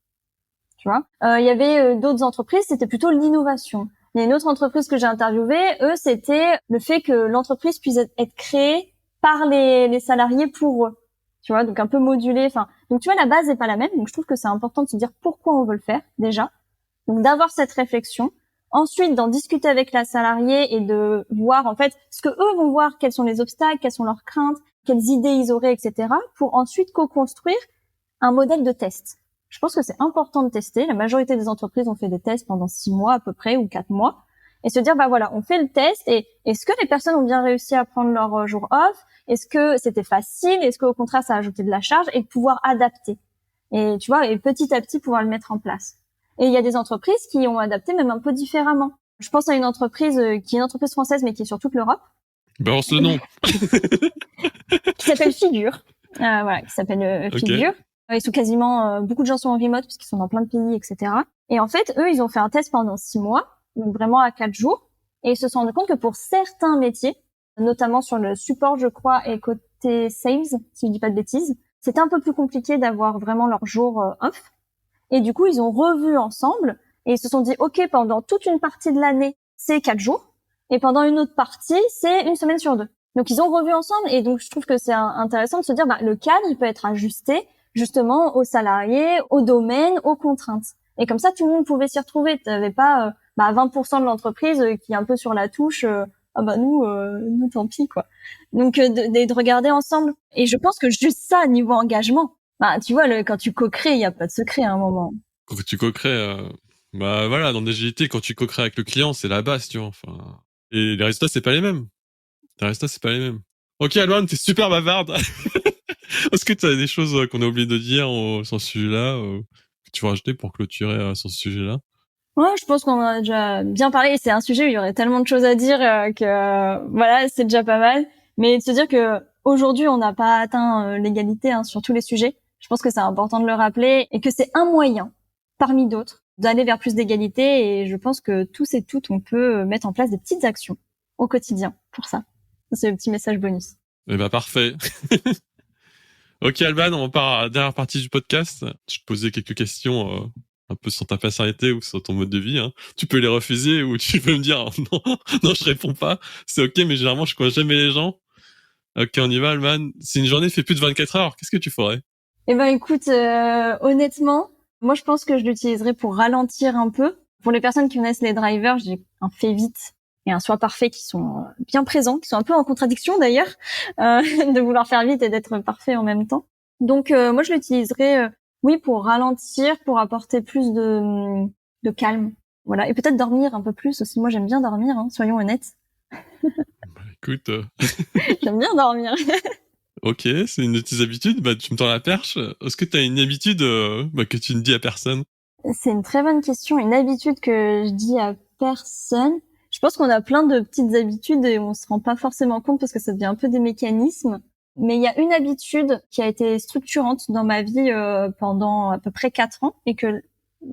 Tu vois, il y avait d'autres entreprises, c'était plutôt l'innovation. Il y a une autre entreprise que j'ai interviewée, eux, c'était le fait que l'entreprise puisse être créée par les salariés pour eux. Tu vois, donc un peu modulé. Donc tu vois, la base n'est pas la même. Donc je trouve que c'est important de se dire pourquoi on veut le faire déjà. Donc d'avoir cette réflexion. Ensuite, d'en discuter avec la salariée et de voir en fait ce que eux vont voir, quels sont les obstacles, quelles sont leurs craintes, quelles idées ils auraient, etc. Pour ensuite co-construire un modèle de test. Je pense que c'est important de tester. La majorité des entreprises ont fait des tests pendant 6 mois à peu près ou 4 mois. Et se dire, voilà, on fait le test et est-ce que les personnes ont bien réussi à prendre leur jour off? Est-ce que c'était facile? Est-ce qu'au contraire, ça a ajouté de la charge? Et de pouvoir adapter. Et tu vois, et petit à petit pouvoir le mettre en place. Et il y a des entreprises qui ont adapté même un peu différemment. Je pense à une entreprise qui est une entreprise française mais qui est sur toute l'Europe. Balance le nom. Qui s'appelle Figure. Qui s'appelle Figure. Ils sont quasiment, beaucoup de gens sont en remote parce qu'ils sont dans plein de pays, etc. Et en fait, eux, ils ont fait un test pendant 6 mois, donc vraiment à 4 jours. Et ils se sont rendus compte que pour certains métiers, notamment sur le support, je crois, et côté sales, si je dis pas de bêtises, c'était un peu plus compliqué d'avoir vraiment leur jour off. Et du coup, ils ont revu ensemble et ils se sont dit, OK, pendant toute une partie de l'année, c'est 4 jours. Et pendant une autre partie, c'est une semaine sur 2. Donc, ils ont revu ensemble. Et donc, je trouve que c'est intéressant de se dire, le cadre, il peut être ajusté justement aux salariés, aux domaines, aux contraintes. Et comme ça, tout le monde pouvait s'y retrouver. Tu n'avais pas 20% de l'entreprise qui est un peu sur la touche. Nous, tant pis, quoi. Donc, de regarder ensemble. Et je pense que juste ça, niveau engagement, tu vois, quand tu co-crées, il n'y a pas de secret à un moment. Quand tu co-crées, voilà, dans l'agilité, quand tu co-crées avec le client, c'est la base, tu vois. Et les résultats, c'est pas les mêmes. Ok, Alban, t'es super bavarde. Est-ce que tu as des choses qu'on a oublié de dire sur ce sujet-là, que tu veux rajouter pour clôturer sur ce sujet-là? Ouais, je pense qu'on en a déjà bien parlé. C'est un sujet où il y aurait tellement de choses à dire voilà, c'est déjà pas mal. Mais de se dire que aujourd'hui, on n'a pas atteint l'égalité sur tous les sujets. Je pense que c'est important de le rappeler et que c'est un moyen parmi d'autres d'aller vers plus d'égalité. Et je pense que tous et toutes, on peut mettre en place des petites actions au quotidien pour ça. C'est le petit message bonus. Eh ben parfait. Ok Alban, on part à la dernière partie du podcast. Je te posais quelques questions un peu sur ta personnalité ou sur ton mode de vie. Hein. Tu peux les refuser ou tu peux me dire non, non, je réponds pas. C'est ok, mais généralement je connais jamais les gens. Ok, on y va Alban. Si une journée fait plus de 24 heures, qu'est-ce que tu ferais? Eh ben écoute, honnêtement, moi je pense que je l'utiliserai pour ralentir un peu. Pour les personnes qui connaissent les drivers, j'ai un fait vite et un soit parfait qui sont bien présents, qui sont un peu en contradiction d'ailleurs, de vouloir faire vite et d'être parfait en même temps. Donc moi je l'utiliserai, oui, pour ralentir, pour apporter plus de calme. Voilà, et peut-être dormir un peu plus aussi. Moi j'aime bien dormir, soyons honnêtes. Bah, écoute, J'aime bien dormir. ok, c'est une de tes habitudes. Bah, tu me tends la perche. Est-ce que tu as une habitude que tu ne dis à personne? C'est une très bonne question. Une habitude que je dis à personne. Je pense qu'on a plein de petites habitudes et on se rend pas forcément compte parce que ça devient un peu des mécanismes. Mais il y a une habitude qui a été structurante dans ma vie pendant à peu près 4 ans et que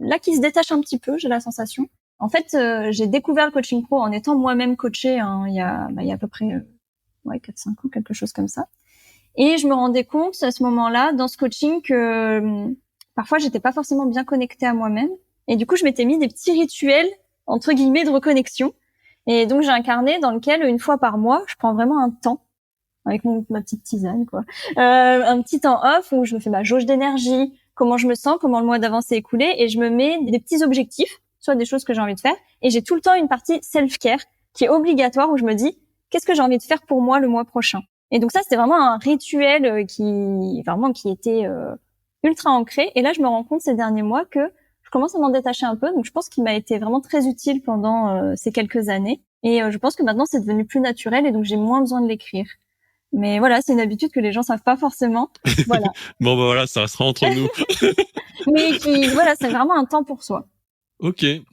là qui se détache un petit peu, j'ai la sensation. En fait, j'ai découvert le coaching pro en étant moi-même coachée il y a à peu près 4-5 ans, quelque chose comme ça. Et je me rendais compte à ce moment-là, dans ce coaching, que parfois j'étais pas forcément bien connectée à moi-même. Et du coup, je m'étais mis des petits rituels, entre guillemets, de reconnexion. Et donc, j'ai un carnet dans lequel, une fois par mois, je prends vraiment un temps, avec ma petite tisane, quoi. Un petit temps off où je me fais ma jauge d'énergie, comment je me sens, comment le mois d'avant s'est écoulé, et je me mets des petits objectifs, soit des choses que j'ai envie de faire. Et j'ai tout le temps une partie self-care qui est obligatoire où je me dis, qu'est-ce que j'ai envie de faire pour moi le mois prochain? Et donc ça, c'était vraiment un rituel qui était ultra ancré. Et là, je me rends compte ces derniers mois que je commence à m'en détacher un peu. Donc je pense qu'il m'a été vraiment très utile pendant ces quelques années. Et je pense que maintenant, c'est devenu plus naturel et donc j'ai moins besoin de l'écrire. Mais voilà, c'est une habitude que les gens savent pas forcément. Voilà. Bon, bah voilà, ça restera entre nous. Mais voilà, c'est vraiment un temps pour soi. Ok. Et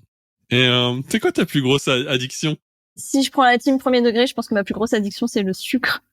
c'est quoi ta plus grosse addiction? Si je prends la team premier degré, je pense que ma plus grosse addiction, c'est le sucre.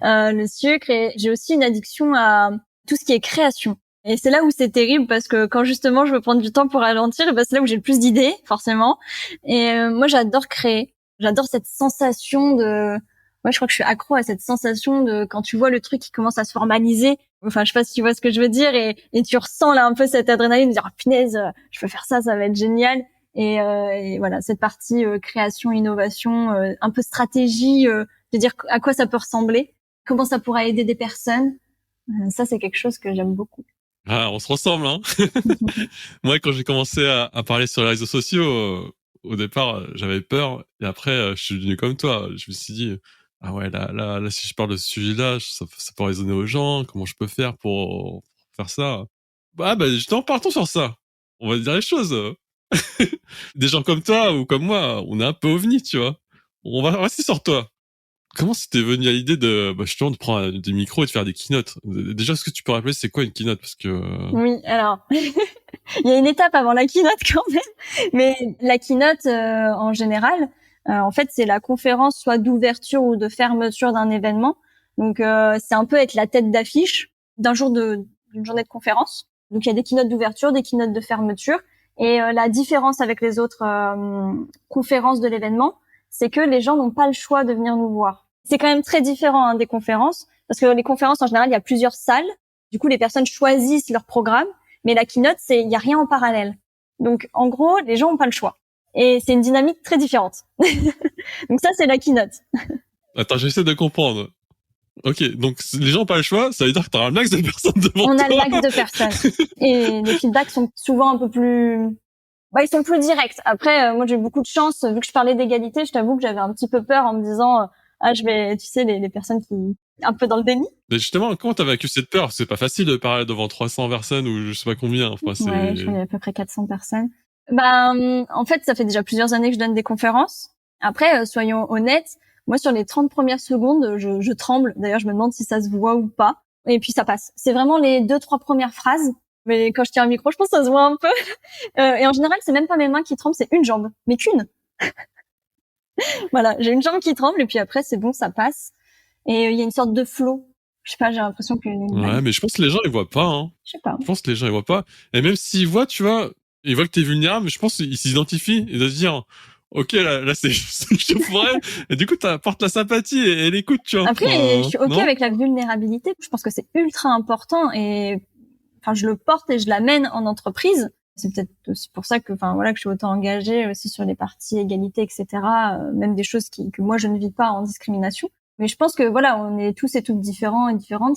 Le sucre, et j'ai aussi une addiction à tout ce qui est création. Et c'est là où c'est terrible parce que quand justement je veux prendre du temps pour ralentir, c'est là où j'ai le plus d'idées, forcément. Et moi, j'adore créer. J'adore cette sensation de... Moi, je crois que je suis accro à cette sensation de quand tu vois le truc qui commence à se formaliser. Enfin, je sais pas si tu vois ce que je veux dire. Et tu ressens là un peu cette adrénaline de dire, oh, punaise, je peux faire ça, ça va être génial. Et voilà, cette partie création, innovation, un peu stratégie, de dire à quoi ça peut ressembler, comment ça pourra aider des personnes. Ça, c'est quelque chose que j'aime beaucoup. Ah, on se ressemble, hein. Moi, quand j'ai commencé à parler sur les réseaux sociaux, au départ, j'avais peur. Et après, je suis devenu comme toi. Je me suis dit, ah ouais, là, si je parle de ce sujet-là, ça peut résonner aux gens. Comment je peux faire pour faire ça? Bah, justement, partons sur ça. On va dire les choses. Des gens comme toi ou comme moi, on est un peu ovni, tu vois. On va rester sur toi. Comment c'était venu à l'idée de, justement, de prendre des micros et de faire des keynotes? Déjà, est-ce que tu peux rappeler c'est quoi une keynote? Parce que... Oui, alors, il y a une étape avant la keynote quand même. Mais la keynote, en général, en fait, c'est la conférence soit d'ouverture ou de fermeture d'un événement. Donc, c'est un peu être la tête d'affiche d'une journée de conférence. Donc, il y a des keynotes d'ouverture, des keynotes de fermeture. Et la différence avec les autres conférences de l'événement, c'est que les gens n'ont pas le choix de venir nous voir. C'est quand même très différent des conférences, parce que les conférences, en général, il y a plusieurs salles. Du coup, les personnes choisissent leur programme, mais la keynote, il y a rien en parallèle. Donc, en gros, les gens ont pas le choix. Et c'est une dynamique très différente. Donc ça, c'est la keynote. Attends, j'essaie de comprendre. Ok, donc les gens n'ont pas le choix, ça veut dire que t'as un max de personnes devant toi. On a le max de personnes. Et les feedbacks sont souvent un peu plus... ils sont plus directs. Après, moi, j'ai eu beaucoup de chance. Vu que je parlais d'égalité, je t'avoue que j'avais un petit peu peur en me disant... je vais... Tu sais, les personnes qui... un peu dans le déni. Mais justement, comment t'as vaincu cette peur? C'est pas facile de parler devant 300 personnes ou je sais pas combien. Enfin, c'est... Ouais, je connais à peu près 400 personnes. En fait, ça fait déjà plusieurs années que je donne des conférences. Après, soyons honnêtes, Moi, sur les 30 premières secondes, je tremble. D'ailleurs, je me demande si ça se voit ou pas. Et puis, ça passe. C'est vraiment les 2-3 premières phrases. Mais quand je tiens un micro, je pense que ça se voit un peu. Et en général, c'est même pas mes mains qui tremblent, c'est une jambe. Mais qu'une. Voilà, j'ai une jambe qui tremble et puis après, c'est bon, ça passe. Et il y a une sorte de flow. Je sais pas, j'ai l'impression que... Ouais, mais je pense que les gens, ils voient pas, hein. Je sais pas. Je pense que les gens, ils voient pas. Et même s'ils voient, tu vois, ils voient que t'es vulnérable, mais je pense qu'ils s'identifient. Ils doivent se dire, ok, là c'est chaud pour elle. Et du coup, t'apportes la sympathie et l'écoute, tu vois. Après, je suis ok non avec la vulnérabilité. Je pense que c'est ultra important et enfin, je le porte et je l'amène en entreprise. C'est peut-être aussi pour ça que, enfin voilà, que je suis autant engagée aussi sur les parties égalité, etc. Même des choses que moi je ne vis pas en discrimination. Mais je pense que voilà, on est tous et toutes différents et différentes.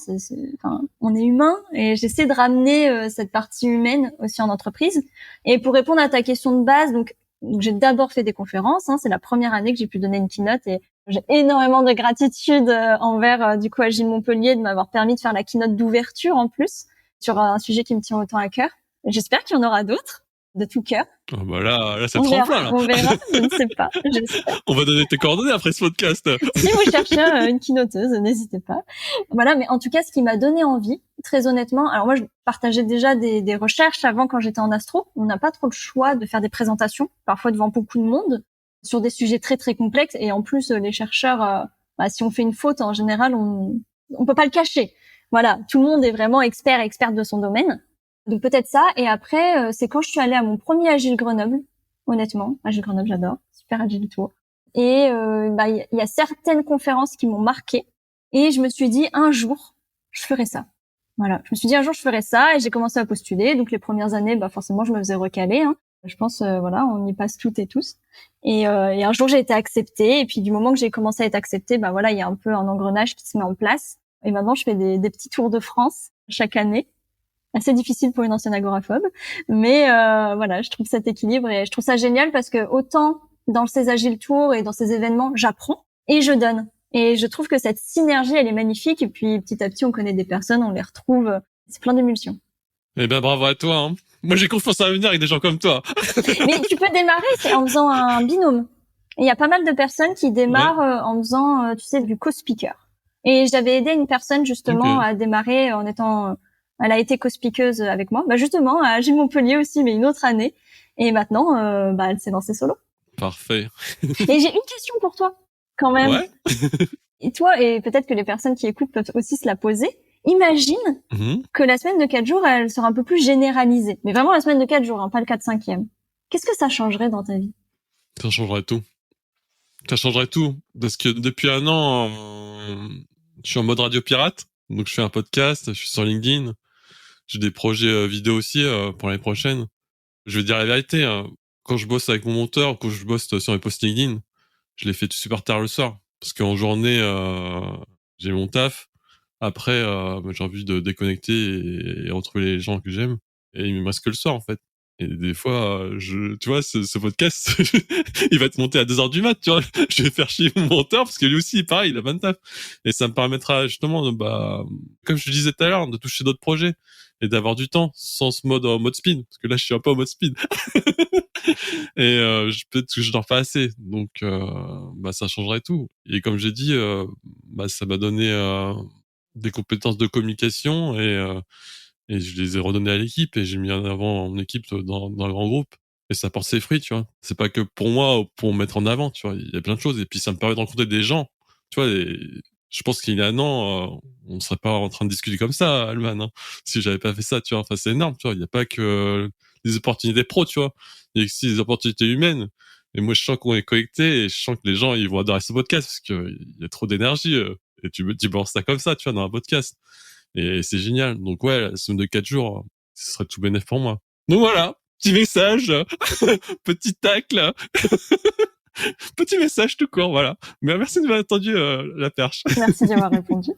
Enfin, on est humain et j'essaie de ramener cette partie humaine aussi en entreprise. Et pour répondre à ta question de base, donc j'ai d'abord fait des conférences. C'est la première année que j'ai pu donner une keynote et j'ai énormément de gratitude envers du coup Agile Montpellier de m'avoir permis de faire la keynote d'ouverture en plus sur un sujet qui me tient autant à cœur. J'espère qu'il y en aura d'autres, de tout cœur. Ah bah là c'est On verra, tremplin, là. on verra, je ne sais pas, j'espère. On va donner tes coordonnées après ce podcast. Si vous cherchez une keynoteuse, n'hésitez pas. Voilà, mais en tout cas, ce qui m'a donné envie, très honnêtement, alors moi, je partageais déjà des recherches avant quand j'étais en astro. On n'a pas trop le choix de faire des présentations, parfois devant beaucoup de monde, sur des sujets très, très complexes. Et en plus, les chercheurs, si on fait une faute, en général, on peut pas le cacher. Voilà, tout le monde est vraiment experte de son domaine. Donc peut-être ça. Et après, c'est quand je suis allée à mon premier Agile Grenoble, honnêtement. Agile Grenoble, j'adore. Super Agile Tour. Et il y a certaines conférences qui m'ont marquée. Et je me suis dit, un jour, je ferai ça. Voilà, je me suis dit, un jour, je ferai ça. Et j'ai commencé à postuler. Donc les premières années, forcément, je me faisais recaler. Je pense, voilà, on y passe toutes et tous. Et un jour, j'ai été acceptée. Et puis du moment que j'ai commencé à être acceptée, voilà, il y a un peu un engrenage qui se met en place. Et maintenant, je fais des petits tours de France chaque année. Assez difficile pour une ancienne agoraphobe, mais voilà, je trouve cet équilibre et je trouve ça génial parce que autant dans ces Agile Tours et dans ces événements, j'apprends et je donne. Et je trouve que cette synergie, elle est magnifique. Et puis petit à petit, on connaît des personnes, on les retrouve. C'est plein d'émulsions. Eh ben bravo à toi. Hein. Moi, j'ai confiance à venir avec des gens comme toi. Mais tu peux démarrer, c'est en faisant un binôme. Il y a pas mal de personnes qui démarrent en faisant, tu sais, du co-speaker. Et j'avais aidé une personne justement à démarrer en étant elle a été co-speakeuse avec moi, justement à Agile Montpellier aussi, mais une autre année. Et maintenant, elle s'est lancée solo. Parfait. Et j'ai une question pour toi, quand même. Ouais. Et toi, et peut-être que les personnes qui écoutent peuvent aussi se la poser. Imagine que la semaine de 4 jours, elle sera un peu plus généralisée. Mais vraiment la semaine de 4 jours, pas le 4/5e. Qu'est-ce que ça changerait dans ta vie? Ça changerait tout. Ça changerait tout. Parce que depuis un an, je suis en mode radio pirate. Donc je fais un podcast, je suis sur LinkedIn. J'ai des projets vidéo aussi pour l'année prochaine. Je vais dire la vérité, quand je bosse avec mon monteur, quand je bosse sur mes posts LinkedIn, je les fais super tard le soir. Parce qu'en journée, j'ai mon taf. Après, j'ai envie de déconnecter et retrouver les gens que j'aime. Et il me reste que le soir, en fait. Et des fois, tu vois, ce podcast, il va te monter à 2h du mat, tu vois. Je vais faire chier mon monteur parce que lui aussi, pareil, il a pas de taf. Et ça me permettra justement comme je te disais tout à l'heure, de toucher d'autres projets et d'avoir du temps sans ce mode en mode speed. Parce que là, je suis un peu en mode speed. Et peut-être que je dors pas assez. Donc, ça changerait tout. Et comme j'ai dit, ça m'a donné des compétences de communication et je les ai redonnées à l'équipe et j'ai mis en avant mon équipe dans le grand groupe. Et ça porte ses fruits, tu vois. C'est pas que pour moi ou pour me mettre en avant, tu vois. Il y a plein de choses. Et puis, ça me permet de rencontrer des gens, tu vois. Et je pense qu'il y a un an, on serait pas en train de discuter comme ça, Alman, si j'avais pas fait ça, tu vois. Enfin, c'est énorme, tu vois. Il y a pas que des opportunités pro, tu vois. Il y a aussi des opportunités humaines. Et moi, je sens qu'on est connectés et je sens que les gens, ils vont adorer ce podcast parce qu'il y a trop d'énergie. Et tu balances ça comme ça, tu vois, dans un podcast. Et c'est génial. Donc ouais, la semaine de 4 jours, ce serait tout bénéf pour moi. Donc voilà, petit message, petit tacle, petit message tout court, voilà. Mais merci de m'avoir entendu la perche. Merci d'y avoir répondu.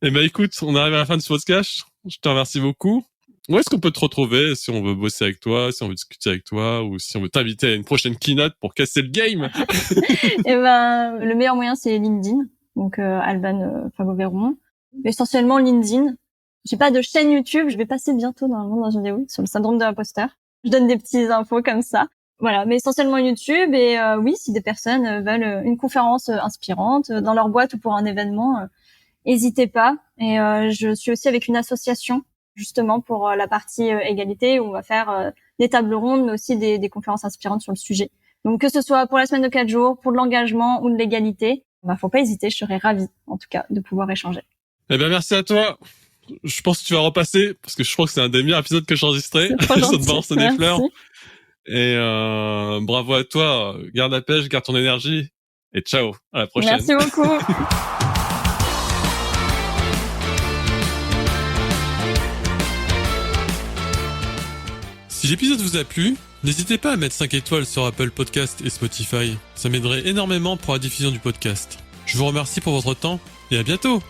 Eh ben écoute, on arrive à la fin de ce podcast. Je te remercie beaucoup. Où est-ce qu'on peut te retrouver si on veut bosser avec toi, si on veut discuter avec toi, ou si on veut t'inviter à une prochaine keynote pour casser le game? Le meilleur moyen, c'est LinkedIn. Donc, Alban Fagoveron. Essentiellement LinkedIn. J'ai pas de chaîne YouTube. Je vais passer bientôt normalement dans une vidéo sur le syndrome de l'imposteur. Je donne des petites infos comme ça. Voilà, mais essentiellement YouTube. Et oui, si des personnes veulent une conférence inspirante dans leur boîte ou pour un événement, n'hésitez pas. Et je suis aussi avec une association justement pour la partie égalité, où on va faire des tables rondes, mais aussi des conférences inspirantes sur le sujet. Donc que ce soit pour la semaine de 4 jours, pour de l'engagement ou de l'égalité, faut pas hésiter, je serais ravie en tout cas de pouvoir échanger. Eh bien, merci à toi. Je pense que tu vas repasser, parce que je crois que c'est un des meilleurs épisodes que j'ai enregistré. C'est trop gentil. Ça te balance des fleurs. Et bravo à toi. Garde la pêche, garde ton énergie. Et ciao, à la prochaine. Merci beaucoup. Si l'épisode vous a plu, n'hésitez pas à mettre 5 étoiles sur Apple Podcast et Spotify. Ça m'aiderait énormément pour la diffusion du podcast. Je vous remercie pour votre temps et à bientôt.